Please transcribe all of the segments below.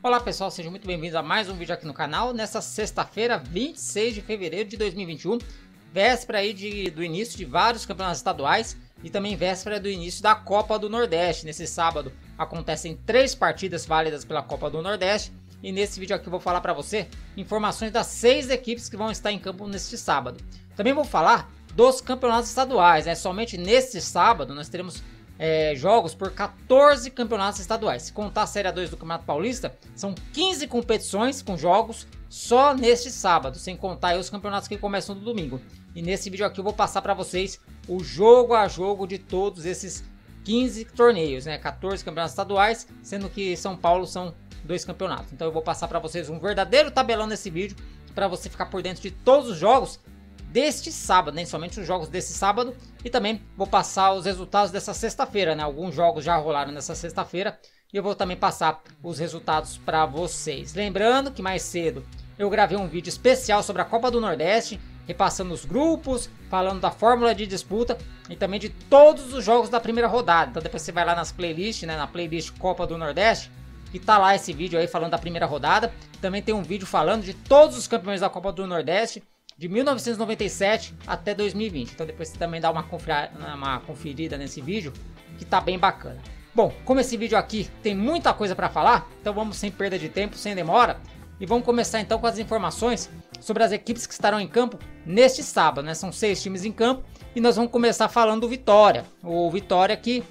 Olá pessoal, sejam muito bem-vindos a mais um vídeo aqui no canal. Nessa sexta-feira, 26 de fevereiro de 2021, véspera aí do início de vários campeonatos estaduais e também véspera do início da Copa do Nordeste. Nesse sábado acontecem 3 partidas válidas pela Copa do Nordeste e nesse vídeo aqui eu vou falar para você informações das 6 equipes que vão estar em campo neste sábado. Também vou falar dos campeonatos estaduais, somente neste sábado nós teremos jogos por 14 campeonatos estaduais. Se contar a Série 2 do Campeonato Paulista, são 15 competições com jogos só neste sábado, sem contar aí os campeonatos que começam no domingo. E nesse vídeo aqui eu vou passar para vocês o jogo a jogo de todos esses 15 torneios, 14 campeonatos estaduais, sendo que São Paulo são 2 campeonatos. Então eu vou passar para vocês um verdadeiro tabelão nesse vídeo, para você ficar por dentro de todos os jogos deste sábado, nem somente os jogos desse sábado, e também vou passar os resultados dessa sexta-feira, Alguns jogos já rolaram nessa sexta-feira e eu vou também passar os resultados para vocês. Lembrando que mais cedo eu gravei um vídeo especial sobre a Copa do Nordeste, repassando os grupos, falando da fórmula de disputa e também de todos os jogos da primeira rodada. Então depois você vai lá nas playlists, na playlist Copa do Nordeste, e tá lá esse vídeo aí falando da primeira rodada. Também tem um vídeo falando de todos os campeões da Copa do Nordeste, de 1997 até 2020. Então depois você também dá uma conferida nesse vídeo, que tá bem bacana. Bom, como esse vídeo aqui tem muita coisa para falar, então vamos sem perda de tempo, sem demora, e vamos começar então com as informações sobre as equipes que estarão em campo neste sábado, São 6 times em campo e nós vamos começar falando do Vitória. O Vitória que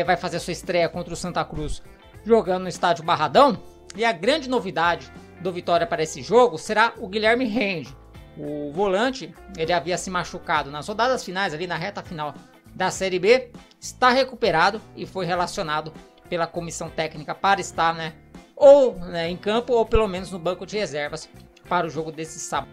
vai fazer a sua estreia contra o Santa Cruz jogando no estádio Barradão, e a grande novidade do Vitória para esse jogo será o Guilherme Rende. O volante, ele havia se machucado nas rodadas finais, ali na reta final da Série B, está recuperado e foi relacionado pela comissão técnica para estar em campo ou pelo menos no banco de reservas para o jogo desse sábado.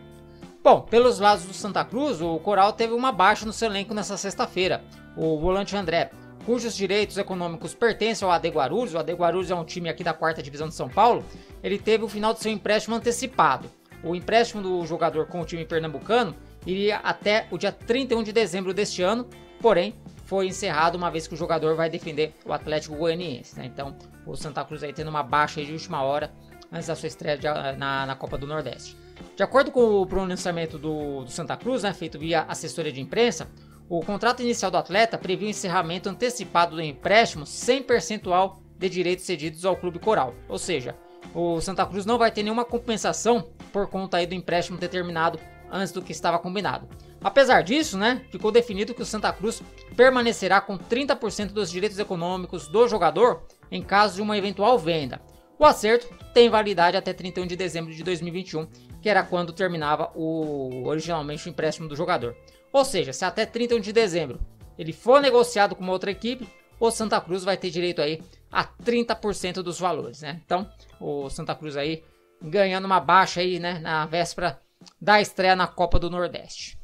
Bom, pelos lados do Santa Cruz, o Coral teve uma baixa no seu elenco nessa sexta-feira. O volante André, cujos direitos econômicos pertencem ao AD Guarulhos, o AD Guarulhos é um time aqui da 4ª divisão de São Paulo, ele teve o final do seu empréstimo antecipado. O empréstimo do jogador com o time pernambucano iria até o dia 31 de dezembro deste ano, porém foi encerrado uma vez que o jogador vai defender o Atlético Goianiense. Então o Santa Cruz aí tendo uma baixa aí de última hora antes da sua estreia na Copa do Nordeste. De acordo com o pronunciamento do Santa Cruz, feito via assessoria de imprensa, o contrato inicial do atleta previa o encerramento antecipado do empréstimo sem percentual de direitos cedidos ao Clube Coral, ou seja, o Santa Cruz não vai ter nenhuma compensação por conta aí do empréstimo determinado antes do que estava combinado. Apesar disso, ficou definido que o Santa Cruz permanecerá com 30% dos direitos econômicos do jogador em caso de uma eventual venda. O acerto tem validade até 31 de dezembro de 2021, que era quando terminava originalmente o empréstimo do jogador. Ou seja, se até 31 de dezembro ele for negociado com uma outra equipe, o Santa Cruz vai ter direito aí a 30% dos valores, Então, o Santa Cruz aí ganhando uma baixa aí, na véspera da estreia na Copa do Nordeste.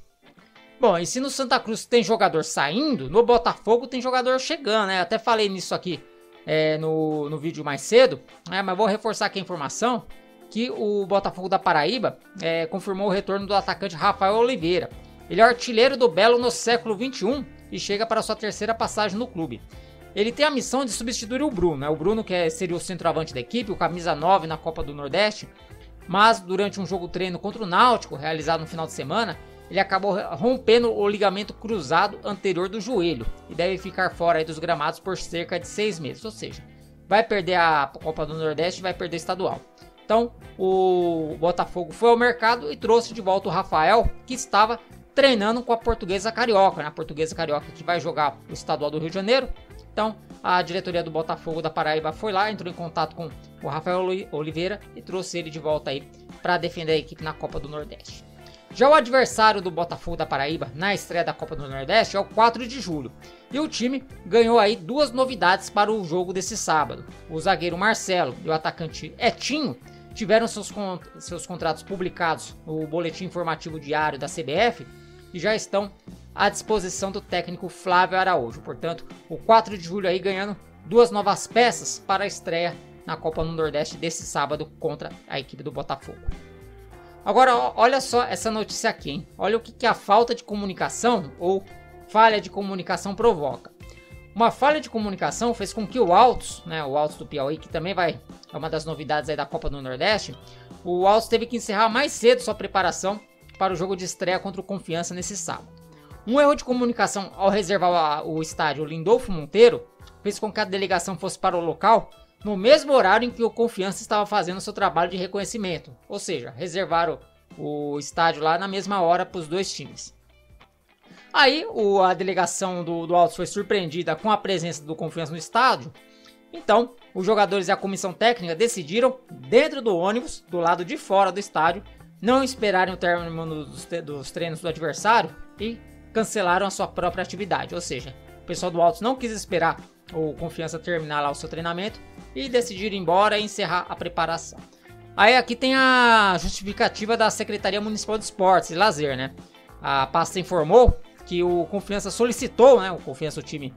Bom, e se no Santa Cruz tem jogador saindo, no Botafogo tem jogador chegando, Até falei nisso aqui no vídeo mais cedo, mas vou reforçar aqui a informação que o Botafogo da Paraíba confirmou o retorno do atacante Rafael Oliveira. Ele é artilheiro do Belo no século XXI e chega para sua 3ª passagem no clube. Ele tem a missão de substituir o Bruno, O Bruno que seria o centroavante da equipe, o camisa 9 na Copa do Nordeste, mas durante um jogo treino contra o Náutico, realizado no final de semana, ele acabou rompendo o ligamento cruzado anterior do joelho e deve ficar fora aí dos gramados por cerca de 6 meses, ou seja, vai perder a Copa do Nordeste e vai perder o estadual. Então o Botafogo foi ao mercado e trouxe de volta o Rafael, que estava treinando com a Portuguesa Carioca, A Portuguesa Carioca que vai jogar o estadual do Rio de Janeiro. Então a diretoria do Botafogo da Paraíba foi lá, entrou em contato com o Rafael Oliveira e trouxe ele de volta aí para defender a equipe na Copa do Nordeste. Já o adversário do Botafogo da Paraíba na estreia da Copa do Nordeste é o 4 de julho. E o time ganhou aí 2 novidades para o jogo desse sábado. O zagueiro Marcelo e o atacante Etinho tiveram seus contratos publicados no boletim informativo diário da CBF e já estão à disposição do técnico Flávio Araújo. Portanto, o 4 de julho aí ganhando 2 novas peças para a estreia na Copa do Nordeste desse sábado contra a equipe do Botafogo. Agora, olha só essa notícia aqui, Olha o que a falta de comunicação ou falha de comunicação provoca. Uma falha de comunicação fez com que o Altos, né, o Altos do Piauí, que também é uma das novidades aí da Copa do Nordeste, o Altos teve que encerrar mais cedo sua preparação para o jogo de estreia contra o Confiança nesse sábado. Um erro de comunicação ao reservar o estádio Lindolfo Monteiro fez com que a delegação fosse para o local no mesmo horário em que o Confiança estava fazendo seu trabalho de reconhecimento, ou seja, reservaram o estádio lá na mesma hora para os dois times. Aí a delegação do Altos foi surpreendida com a presença do Confiança no estádio. Então, os jogadores e a comissão técnica decidiram, dentro do ônibus, do lado de fora do estádio, não esperarem o término dos treinos do adversário e cancelaram a sua própria atividade. Ou seja, o pessoal do Altos não quis esperar o Confiança terminar lá o seu treinamento e decidiram ir embora e encerrar a preparação. Aí aqui tem a justificativa da Secretaria Municipal de Esportes e Lazer, né? A pasta informou que o Confiança solicitou, né, o Confiança, o time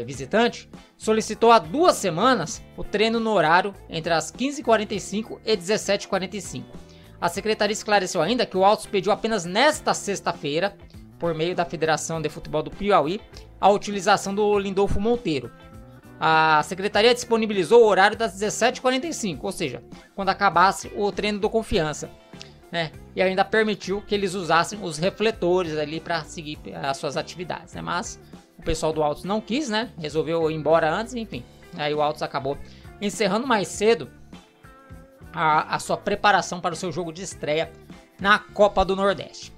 visitante, solicitou há 2 semanas o treino no horário entre as 15h45 e 17h45. A secretaria esclareceu ainda que o Altos pediu apenas nesta sexta-feira, por meio da Federação de Futebol do Piauí, a utilização do Lindolfo Monteiro. A secretaria disponibilizou o horário das 17h45, ou seja, quando acabasse o treino do Confiança. Né? E ainda permitiu que eles usassem os refletores ali para seguir as suas atividades, né? Mas o pessoal do Altos não quis, né? Resolveu ir embora antes, enfim. Aí o Altos acabou encerrando mais cedo a sua preparação para o seu jogo de estreia na Copa do Nordeste.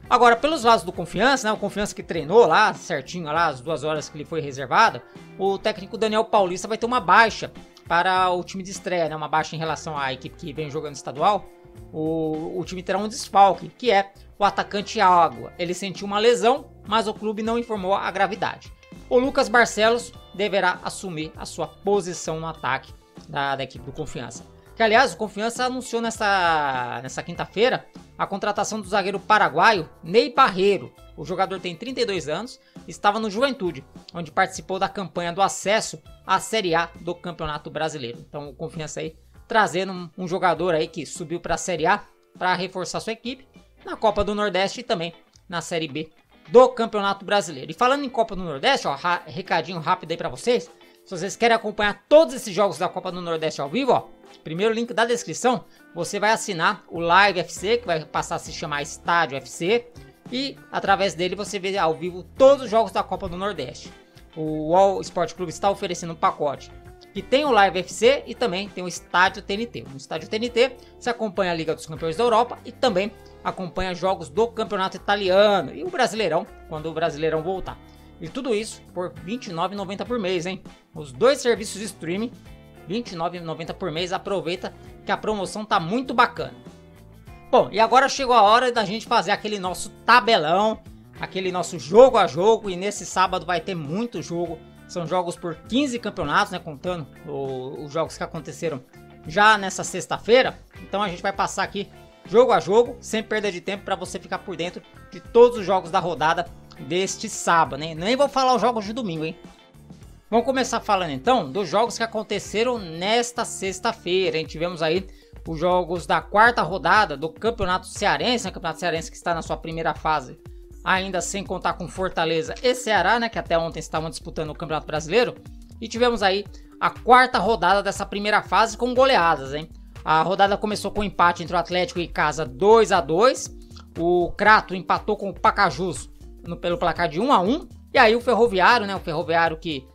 Agora, pelos lados do Confiança, né? O Confiança que treinou lá certinho, lá as 2 horas que lhe foi reservada, o técnico Daniel Paulista vai ter uma baixa para o time de estreia, né? Uma baixa em relação à equipe que vem jogando estadual. O time terá um desfalque, que é o atacante Água. Ele sentiu uma lesão, mas o clube não informou a gravidade. O Lucas Barcelos deverá assumir a sua posição no ataque da equipe do Confiança. Que, aliás, o Confiança anunciou nessa quinta-feira a contratação do zagueiro paraguaio Ney Barreiro. O jogador tem 32 anos e estava no Juventude, onde participou da campanha do acesso à Série A do Campeonato Brasileiro. Então o Confiança aí trazendo um jogador aí que subiu para a Série A para reforçar sua equipe na Copa do Nordeste e também na Série B do Campeonato Brasileiro. E falando em Copa do Nordeste, ó, recadinho rápido aí para vocês. Se vocês querem acompanhar todos esses jogos da Copa do Nordeste ao vivo, ó, primeiro link da descrição, você vai assinar o Live FC, que vai passar a se chamar Estádio FC, e através dele você vê ao vivo todos os jogos da Copa do Nordeste. O UOL Esporte Clube está oferecendo um pacote que tem o Live FC e também tem o Estádio TNT. No Estádio TNT você acompanha a Liga dos Campeões da Europa e também acompanha jogos do Campeonato Italiano e o Brasileirão, quando o Brasileirão voltar. E tudo isso por R$ 29,90 por mês, hein? Os 2 serviços de streaming, R$ 29,90 por mês. Aproveita que a promoção tá muito bacana. Bom, e agora chegou a hora da gente fazer aquele nosso tabelão, aquele nosso jogo a jogo. E nesse sábado vai ter muito jogo. São jogos por 15 campeonatos, né? Contando os jogos que aconteceram já nessa sexta-feira. Então a gente vai passar aqui jogo a jogo, sem perda de tempo, para você ficar por dentro de todos os jogos da rodada deste sábado, né? Nem vou falar os jogos de domingo, hein? Vamos começar falando então dos jogos que aconteceram nesta sexta-feira, hein? Tivemos aí os jogos da 4ª rodada do Campeonato Cearense, né? Campeonato Cearense que está na sua primeira fase, ainda sem contar com Fortaleza e Ceará, né? Que até ontem estavam disputando o Campeonato Brasileiro. E tivemos aí a 4ª rodada dessa primeira fase com goleadas, hein? A rodada começou com um empate entre o Atlético e Casa 2-2. O Crato empatou com o Pacajus pelo placar de 1-1. E aí o Ferroviário, né? O Ferroviário que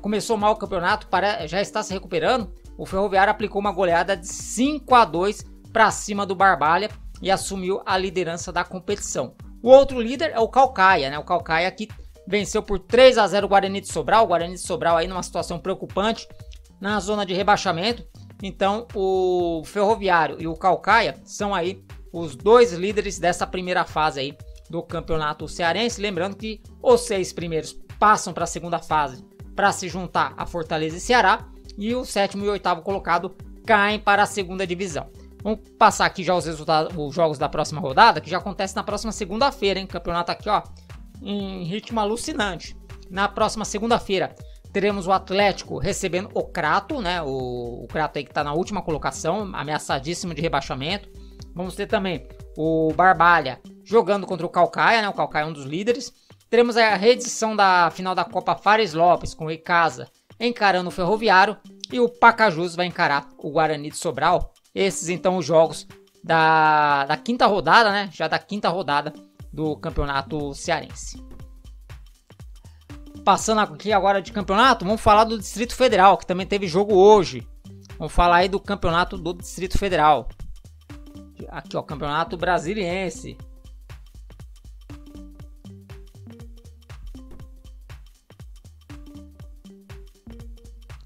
começou mal o campeonato, já está se recuperando. O Ferroviário aplicou uma goleada de 5-2 para cima do Barbalha e assumiu a liderança da competição. O outro líder é o Caucaia, né? O Caucaia que venceu por 3-0 o Guarani de Sobral. O Guarani de Sobral aí numa situação preocupante na zona de rebaixamento. Então o Ferroviário e o Caucaia são aí os 2 líderes dessa primeira fase aí do Campeonato Cearense. Lembrando que os 6 primeiros passam para a segunda fase para se juntar a Fortaleza e Ceará. E o 7º e 8º colocado caem para a segunda divisão. Vamos passar aqui já os resultados, os jogos da próxima rodada, que já acontece na próxima segunda-feira, hein? Campeonato aqui, ó, em ritmo alucinante. Na próxima segunda-feira teremos o Atlético recebendo o Crato, né? O Crato aí que está na última colocação, ameaçadíssimo de rebaixamento. Vamos ter também o Barbalha jogando contra o Caucaia, né? O Caucaia é um dos líderes. teremos a reedição da final da Copa Fares Lopes, com o Icasa encarando o Ferroviário e o Pacajus vai encarar o Guarani de Sobral. Esses então os jogos da quinta rodada, né? Já da quinta rodada do Campeonato Cearense. Passando aqui agora de campeonato, vamos falar do Distrito Federal, que também teve jogo hoje. Vamos falar aí do campeonato do Distrito Federal. Aqui ó, Campeonato Brasiliense.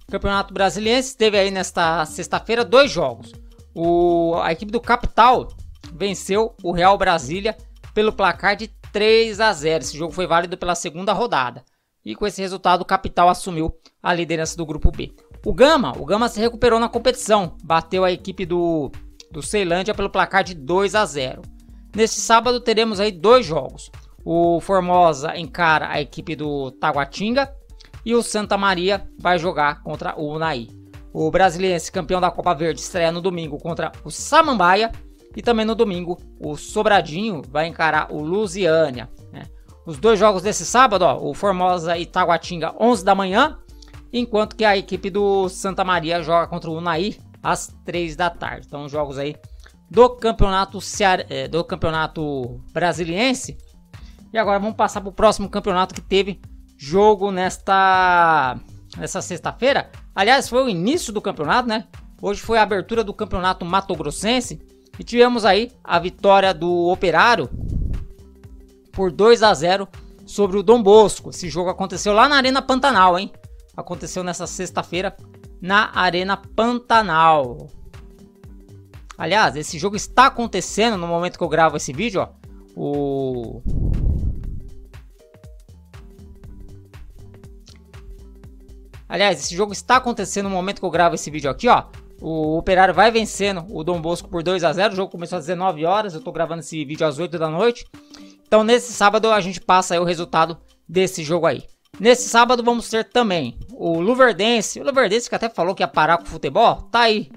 Campeonato Brasiliense teve aí nesta sexta-feira 2 jogos. A equipe do Capital venceu o Real Brasília pelo placar de 3-0. Esse jogo foi válido pela segunda rodada. E com esse resultado o Capital assumiu a liderança do grupo B. O Gama se recuperou na competição. Bateu a equipe do Ceilândia pelo placar de 2-0. Neste sábado teremos aí 2 jogos. O Formosa encara a equipe do Taguatinga. E o Santa Maria vai jogar contra o Unai. O Brasiliense, campeão da Copa Verde, estreia no domingo contra o Samambaia. E também no domingo, o Sobradinho vai encarar o Lusiânia. Os 2 jogos desse sábado, ó, o Formosa e Taguatinga, 11 da manhã. Enquanto que a equipe do Santa Maria joga contra o Unai às 3 da tarde. Então, os jogos aí do campeonato brasiliense. E agora vamos passar para o próximo campeonato que teve jogo nessa sexta-feira. Aliás, foi o início do campeonato, né? Hoje foi a abertura do campeonato mato-grossense. E tivemos aí a vitória do Operário por 2-0 sobre o Dom Bosco. Esse jogo aconteceu lá na Arena Pantanal, hein? Aconteceu nessa sexta-feira na Arena Pantanal. Aliás, esse jogo está acontecendo no momento que eu gravo esse vídeo, ó. Aliás, esse jogo está acontecendo no momento que eu gravo esse vídeo aqui, ó. O Operário vai vencendo o Dom Bosco por 2-0. O jogo começou às 19 horas. Eu tô gravando esse vídeo às 8 da noite. Então, nesse sábado, a gente passa aí o resultado desse jogo aí. Nesse sábado, vamos ter também o Luverdense. O Luverdense que até falou que ia parar com o futebol. Tá aí,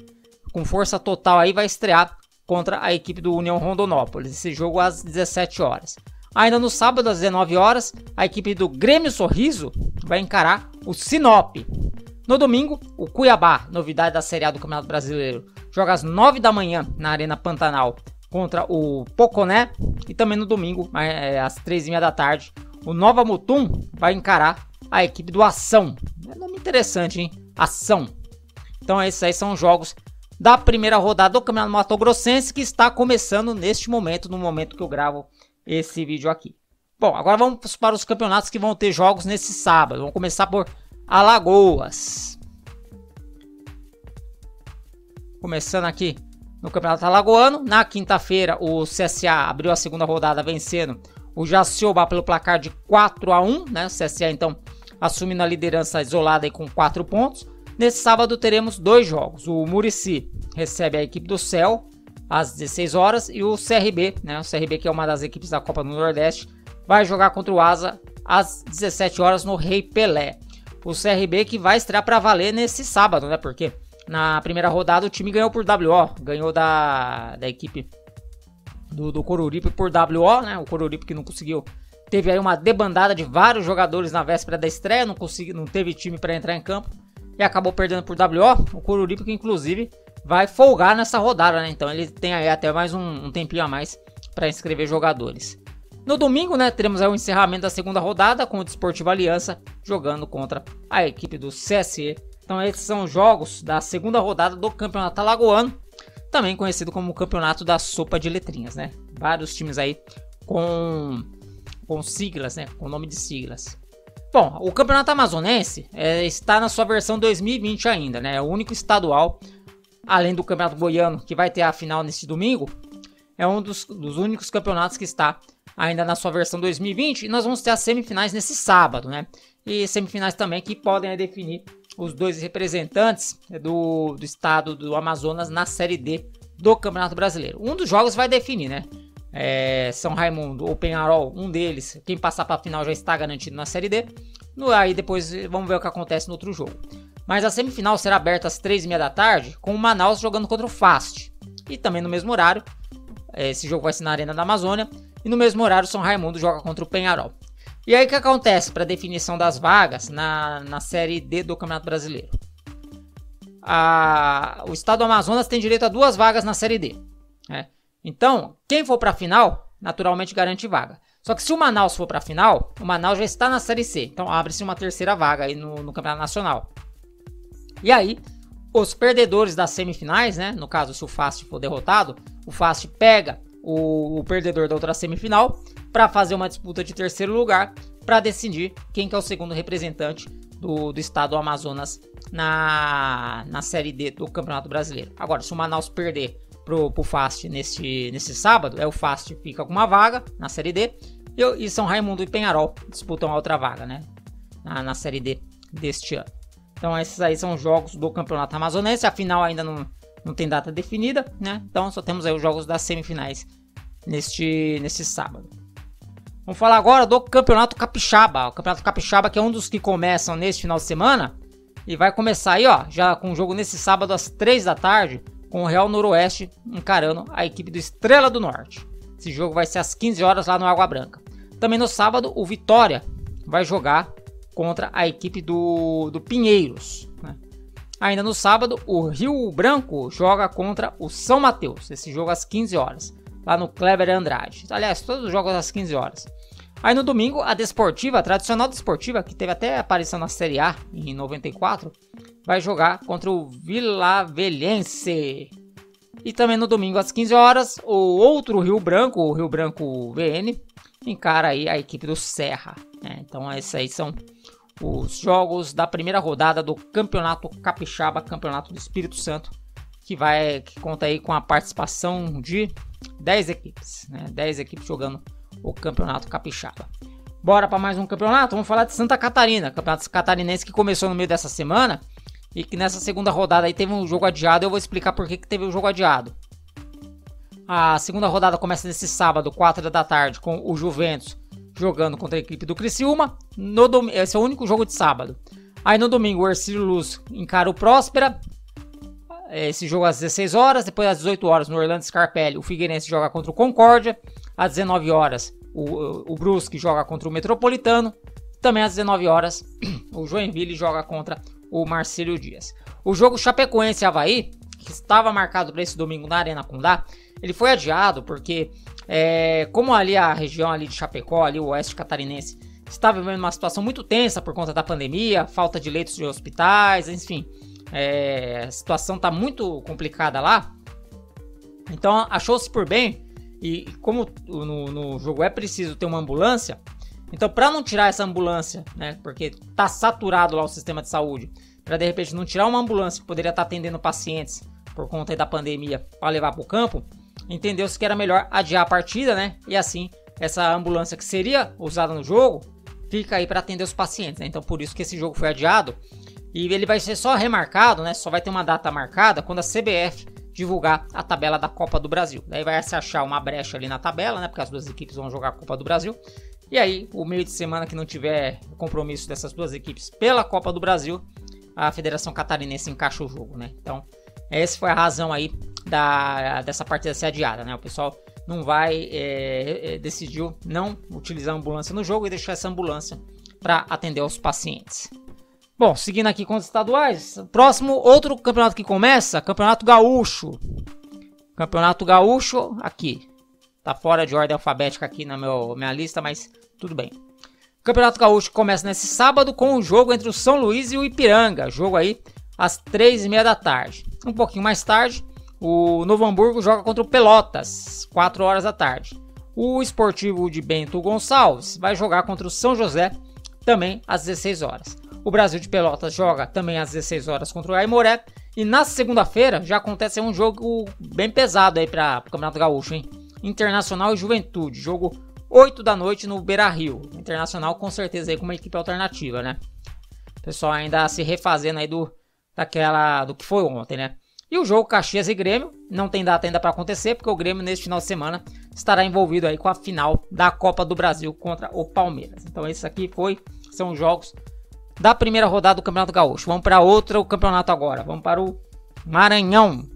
com força total aí, vai estrear contra a equipe do União Rondonópolis. Esse jogo às 17 horas. Ainda no sábado, às 19 horas, a equipe do Grêmio Sorriso vai encarar o Sinop. No domingo, o Cuiabá, novidade da Série A do Campeonato Brasileiro, joga às 9 da manhã na Arena Pantanal contra o Poconé. E também no domingo, às 3h30 da tarde, o Nova Mutum vai encarar a equipe do Ação. É nome interessante, hein? Ação. Então esses aí são os jogos da primeira rodada do Campeonato Mato-Grossense que está começando neste momento, no momento que eu gravo esse vídeo aqui. Bom, agora vamos para os campeonatos que vão ter jogos nesse sábado. Vamos começar por Alagoas. Começando aqui no Campeonato Alagoano. Na quinta-feira, o CSA abriu a segunda rodada vencendo o Jaciobá pelo placar de 4-1, né? O CSA então assumindo a liderança isolada aí com 4 pontos. Nesse sábado teremos 2 jogos. O Muricy recebe a equipe do Céu às 16 horas e o CRB, né? O CRB que é uma das equipes da Copa do Nordeste, vai jogar contra o Asa às 17 horas no Rei Pelé. O CRB que vai estrear para valer nesse sábado, né? Porque na primeira rodada o time ganhou por WO, ganhou da equipe do Coruripe por WO, né? O Coruripe que não conseguiu, teve aí uma debandada de vários jogadores na véspera da estreia, não teve time para entrar em campo e acabou perdendo por WO. O Coruripe que inclusive vai folgar nessa rodada, né? Então ele tem aí até mais um tempinho a mais para inscrever jogadores. No domingo, né, teremos aí o encerramento da segunda rodada com o Desportivo Aliança jogando contra a equipe do CSE. Então esses são os jogos da segunda rodada do Campeonato Alagoano, também conhecido como o Campeonato da Sopa de Letrinhas, né? Vários times aí com siglas, né? Com nome de siglas. Bom, o Campeonato Amazonense está na sua versão 2020 ainda, né? É o único estadual, além do Campeonato Goiano, que vai ter a final neste domingo. É um dos únicos campeonatos que está ainda na sua versão 2020. E nós vamos ter as semifinais nesse sábado, né? E semifinais também que podem definir os 2 representantes do estado do Amazonas na Série D do Campeonato Brasileiro. Um dos jogos vai definir, né? São Raimundo ou Penharol, um deles, quem passar para a final já está garantido na Série D. Aí depois vamos ver o que acontece no outro jogo. Mas a semifinal será aberta às 3h30 da tarde, com o Manaus jogando contra o Fast. E também no mesmo horário, esse jogo vai ser na Arena da Amazônia. E no mesmo horário, São Raimundo joga contra o Penharol. E aí o que acontece para definição das vagas na Série D do Campeonato Brasileiro? O estado do Amazonas tem direito a 2 vagas na Série D. Né? Então, quem for para a final, naturalmente garante vaga. Só que se o Manaus for para a final, o Manaus já está na Série C. Então abre-se uma terceira vaga aí no Campeonato Nacional. E aí, os perdedores das semifinais, né? No caso, se o FAST for derrotado, o FAST pega o perdedor da outra semifinal para fazer uma disputa de terceiro lugar para decidir quem que é o segundo representante do estado do Amazonas na Série D do Campeonato Brasileiro. Agora, se o Manaus perder pro FAST nesse sábado, o FAST fica com uma vaga na Série D e São Raimundo e Penharol disputam a outra vaga, né? Na Série D deste ano. Então esses aí são os jogos do Campeonato Amazonense. A final ainda não tem data definida, né? Então só temos aí os jogos das semifinais nesse sábado. Vamos falar agora do Campeonato Capixaba. O Campeonato Capixaba, que é um dos que começam neste final de semana. E vai começar aí, ó, já com o jogo nesse sábado às 3 da tarde, com o Real Noroeste encarando a equipe do Estrela do Norte. Esse jogo vai ser às 15 horas lá no Água Branca. Também no sábado, o Vitória vai jogar contra a equipe do Pinheiros. Né? Ainda no sábado, o Rio Branco joga contra o São Mateus. Esse jogo às 15 horas, lá no Kleber Andrade. Aliás, todos os jogos às 15 horas. Aí no domingo, a Desportiva, a tradicional Desportiva, que teve até aparição na Série A em 94, vai jogar contra o Vilavelhense. E também no domingo às 15 horas, o outro Rio Branco, o Rio Branco VN, encara aí a equipe do Serra. Então esses aí são os jogos da primeira rodada do Campeonato Capixaba, Campeonato do Espírito Santo, que conta aí com a participação de 10 equipes, né? 10 equipes jogando o Campeonato Capixaba. Bora para mais um campeonato? Vamos falar de Santa Catarina, campeonato catarinense que começou no meio dessa semana e que nessa segunda rodada aí teve um jogo adiado. Eu vou explicar por que teve o jogo adiado. A segunda rodada começa nesse sábado, 4 da tarde, com o Juventus jogando contra a equipe do Criciúma. Esse é o único jogo de sábado. Aí no domingo o Hercílio Luz encara o Próspera. Esse jogo às 16 horas. Depois às 18 horas no Orlando Scarpelli o Figueirense joga contra o Concórdia. Às 19 horas o Brusque joga contra o Metropolitano. Também às 19 horas o Joinville joga contra o Marcílio Dias. O jogo Chapecoense e Avaí, que estava marcado para esse domingo na Arena Condá, ele foi adiado porque como ali a região ali de Chapecó, ali o oeste catarinense, estava vivendo uma situação muito tensa por conta da pandemia, falta de leitos de hospitais, enfim, a situação está muito complicada lá. Então achou-se por bem, e como no jogo é preciso ter uma ambulância, então para não tirar essa ambulância, né, porque está saturado lá o sistema de saúde, para de repente não tirar uma ambulância que poderia estar atendendo pacientes por conta da pandemia para levar para o campo, entendeu-se que era melhor adiar a partida, né? E assim, essa ambulância que seria usada no jogo, fica aí para atender os pacientes, né? Então por isso que esse jogo foi adiado. E ele vai ser só remarcado, né? Só vai ter uma data marcada quando a CBF divulgar a tabela da Copa do Brasil. Daí vai se achar uma brecha ali na tabela, né? Porque as duas equipes vão jogar a Copa do Brasil. E aí, o meio de semana que não tiver compromisso dessas duas equipes pela Copa do Brasil, a Federação Catarinense encaixa o jogo, né? Então, essa foi a razão aí dessa partida ser adiada, né? O pessoal não vai, decidiu não utilizar a ambulância no jogo e deixar essa ambulância para atender os pacientes. Bom, seguindo aqui com os estaduais, próximo outro campeonato que começa, Campeonato Gaúcho. Campeonato Gaúcho, aqui, tá fora de ordem alfabética aqui na minha lista, mas tudo bem. Campeonato Gaúcho começa nesse sábado com o jogo entre o São Luís e o Ipiranga, jogo aí às 3h30 da tarde. Um pouquinho mais tarde, o Novo Hamburgo joga contra o Pelotas, 4 horas da tarde. O Esportivo de Bento Gonçalves vai jogar contra o São José, também às 16 horas. O Brasil de Pelotas joga também às 16 horas contra o Aimoré. E na segunda-feira já acontece um jogo bem pesado aí para o Campeonato Gaúcho, hein? Internacional e Juventude, jogo 8 da noite no Beira-Rio. Internacional com certeza aí com uma equipe alternativa, né? O pessoal ainda se refazendo aí do que foi ontem, né? E o jogo Caxias e Grêmio não tem data ainda para acontecer, porque o Grêmio neste final de semana estará envolvido aí com a final da Copa do Brasil contra o Palmeiras. Então esses aqui são os jogos da primeira rodada do Campeonato Gaúcho. Vamos para outro campeonato agora. Vamos para o Maranhão.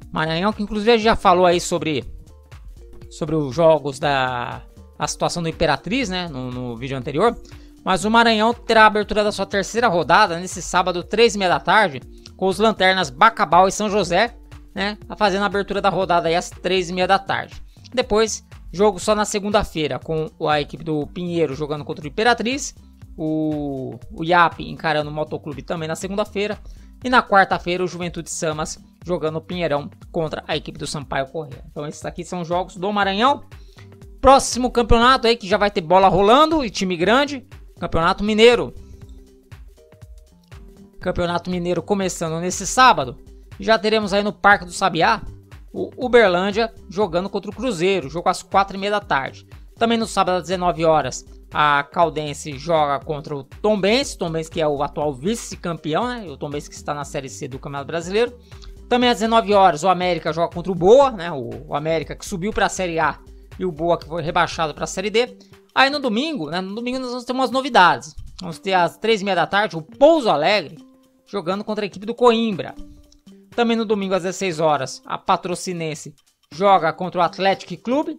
Maranhão, que inclusive a gente já falou aí sobre os jogos da a situação do Imperatriz, né, no vídeo anterior. Mas o Maranhão terá a abertura da sua terceira rodada nesse sábado, 3h30 da tarde, com os Lanternas Bacabal e São José, né, fazendo a abertura da rodada aí às 3h30 da tarde. Depois, jogo só na segunda-feira, com a equipe do Pinheiro jogando contra o Imperatriz, o IAP encarando o Motoclube também na segunda-feira, e na quarta-feira o Juventude Samas jogando o Pinheirão contra a equipe do Sampaio Corrêa. Então esses aqui são jogos do Maranhão. Próximo campeonato aí que já vai ter bola rolando e time grande, Campeonato Mineiro. Campeonato Mineiro começando nesse sábado. Já teremos aí no Parque do Sabiá o Uberlândia jogando contra o Cruzeiro, jogo às 4h30 da tarde. Também no sábado às 19 horas, a Caldense joga contra o Tombense, que é o atual vice-campeão, né? O Tombense que está na Série C do Campeonato Brasileiro. Também às 19 horas, o América joga contra o Boa, né? O América que subiu para a Série A e o Boa que foi rebaixado para a Série D. Aí no domingo, né? No domingo nós vamos ter umas novidades. Vamos ter às 3h30 da tarde o Pouso Alegre jogando contra a equipe do Coimbra. Também no domingo às 16 horas, a Patrocinense joga contra o Atlético Clube.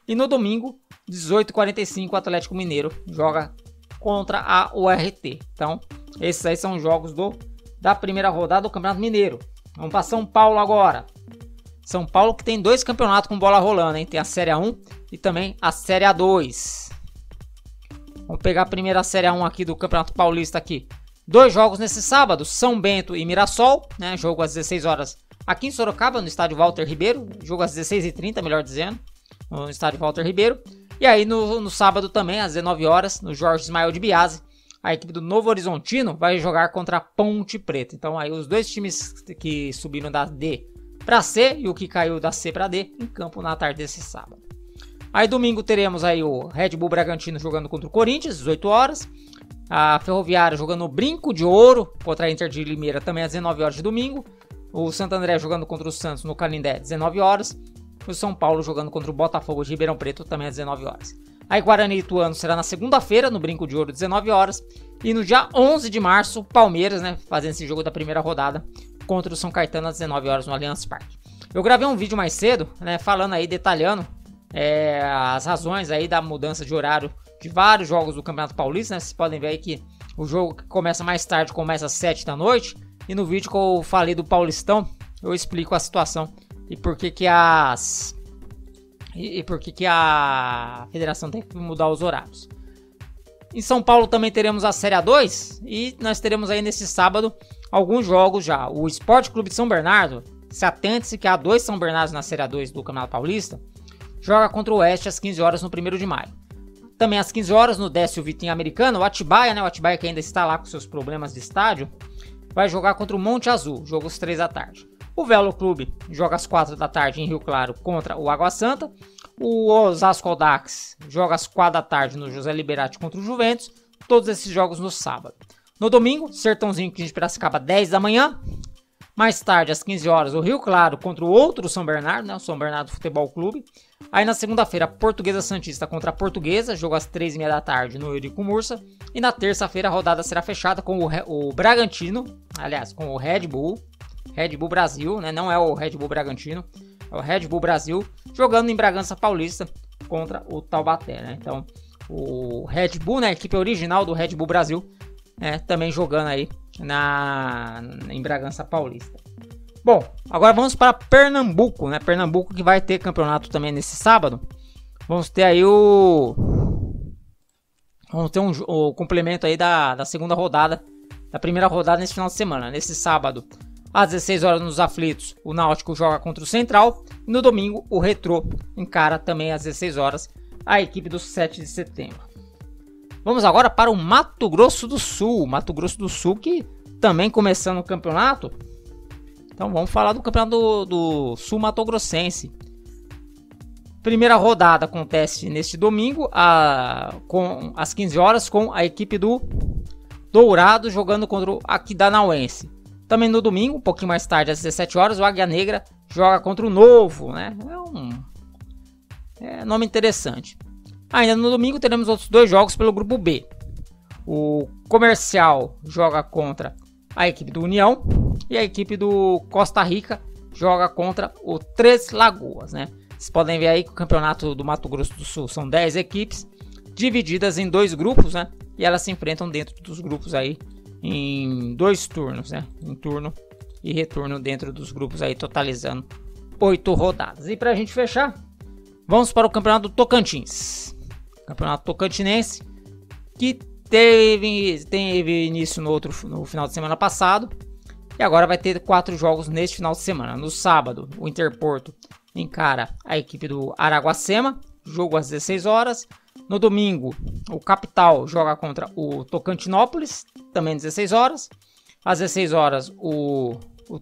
E no domingo, 18h45, o Atlético Mineiro joga contra a URT. Então, esses aí são os jogos da primeira rodada do Campeonato Mineiro. Vamos para São Paulo agora. São Paulo que tem 2 campeonatos com bola rolando, hein? Tem a Série A1 e também a Série A2. Vamos pegar a primeira Série A1 aqui do Campeonato Paulista aqui. 2 jogos nesse sábado, São Bento e Mirassol, né? Jogo às 16 horas aqui em Sorocaba, no estádio Walter Ribeiro. Jogo às 16h30, melhor dizendo, no estádio Walter Ribeiro. E aí no sábado também, às 19 horas, no Jorge Ismael de Biase, a equipe do Novo Horizontino vai jogar contra a Ponte Preta. Então aí os 2 times que subiram da D para C e o que caiu da C para D em campo na tarde desse sábado. Aí domingo teremos aí o Red Bull Bragantino jogando contra o Corinthians, 18 horas. A Ferroviária jogando o Brinco de Ouro contra a Inter de Limeira também às 19 horas de domingo. O Santo André jogando contra o Santos no Canindé, 19 horas. O São Paulo jogando contra o Botafogo de Ribeirão Preto também às 19 horas. Aí Guarani e Ituano será na segunda-feira, no Brinco de Ouro, 19 horas. E no dia 11 de março, Palmeiras, né, fazendo esse jogo da primeira rodada contra o São Caetano às 19 horas no Allianz Parque. Eu gravei um vídeo mais cedo, né, falando aí, detalhando as razões aí da mudança de horário de vários jogos do Campeonato Paulista, né? Vocês podem ver aí que o jogo que começa mais tarde começa às 7 da noite. E no vídeo que eu falei do Paulistão, eu explico a situação e por que que a federação tem que mudar os horários. Em São Paulo também teremos a Série A2 e nós teremos aí nesse sábado alguns jogos já. O Sport Clube de São Bernardo, se atente-se que há 2 São Bernardos na Série A2 do Campeonato Paulista, joga contra o Oeste às 15 horas no 1º de maio. Também às 15 horas no Décio Vitinho Americano, o Atibaia, né? O Atibaia que ainda está lá com seus problemas de estádio, vai jogar contra o Monte Azul, jogo às 3 da tarde. O Velo Clube joga às 4 da tarde em Rio Claro contra o Água Santa. O Osasco Audax joga às 4 da tarde no José Liberati contra o Juventus. Todos esses jogos no sábado. No domingo, Sertãozinho de Piracicaba, 10 da manhã. Mais tarde, às 15 horas, o Rio Claro contra o outro São Bernardo, né? O São Bernardo Futebol Clube. Aí na segunda-feira, Portuguesa Santista contra a Portuguesa, jogo às 3h30 da tarde no Eurico Mursa. E na terça-feira a rodada será fechada com o Bragantino, aliás, com o Red Bull Brasil, né? Não é o Red Bull Bragantino, é o Red Bull Brasil, jogando em Bragança Paulista contra o Taubaté, né? Então, o Red Bull, né? A equipe original do Red Bull Brasil, também jogando aí em Bragança Paulista. Bom, agora vamos para Pernambuco, né? Pernambuco que vai ter campeonato também nesse sábado. Vamos ter aí o complemento aí da segunda rodada, da primeira rodada nesse final de semana. Nesse sábado, às 16 horas nos Aflitos, o Náutico joga contra o Central. E no domingo, o Retrô encara também às 16 horas a equipe do 7 de setembro. Vamos agora para o Mato Grosso do Sul. Mato Grosso do Sul que também começando o campeonato. Então vamos falar do campeonato do Sul Mato Grossense. Primeira rodada acontece neste domingo, às 15 horas, com a equipe do Dourado jogando contra o Aquidauanense. Também no domingo, um pouquinho mais tarde, às 17 horas, o Águia Negra joga contra o Novo, né? É um nome interessante. Ainda no domingo teremos outros 2 jogos pelo grupo B. O Comercial joga contra a equipe do União e a equipe do Costa Rica joga contra o Três Lagoas, né? Vocês podem ver aí que o campeonato do Mato Grosso do Sul são 10 equipes divididas em 2 grupos, né? E elas se enfrentam dentro dos grupos aí em 2 turnos, né? Um turno e retorno dentro dos grupos aí, totalizando 8 rodadas. E pra gente fechar, vamos para o campeonato do Tocantins. Campeonato tocantinense que teve início no final de semana passado. E agora vai ter 4 jogos neste final de semana. No sábado, o Interporto encara a equipe do Araguacema, jogo às 16 horas. No domingo, o Capital joga contra o Tocantinópolis, também às 16 horas. Às 16 horas, o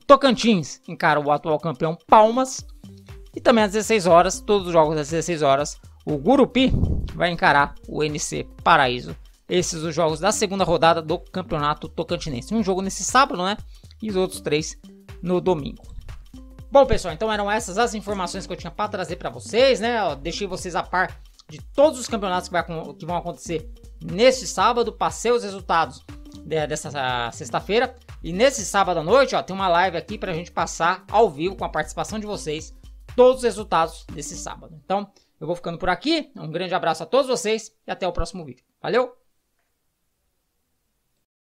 Tocantins encara o atual campeão Palmas. E também às 16 horas, todos os jogos às 16 horas, o Gurupi vai encarar o NC Paraíso. Esses os jogos da segunda rodada do Campeonato Tocantinense. Um jogo nesse sábado, né? E os outros 3 no domingo. Bom, pessoal, então eram essas as informações que eu tinha para trazer para vocês, né? Eu deixei vocês a par de todos os campeonatos que vão acontecer neste sábado. Passei os resultados dessa sexta-feira. E nesse sábado à noite, ó, tem uma live aqui pra gente passar ao vivo com a participação de vocês todos os resultados desse sábado. Então, eu vou ficando por aqui. Um grande abraço a todos vocês e até o próximo vídeo. Valeu!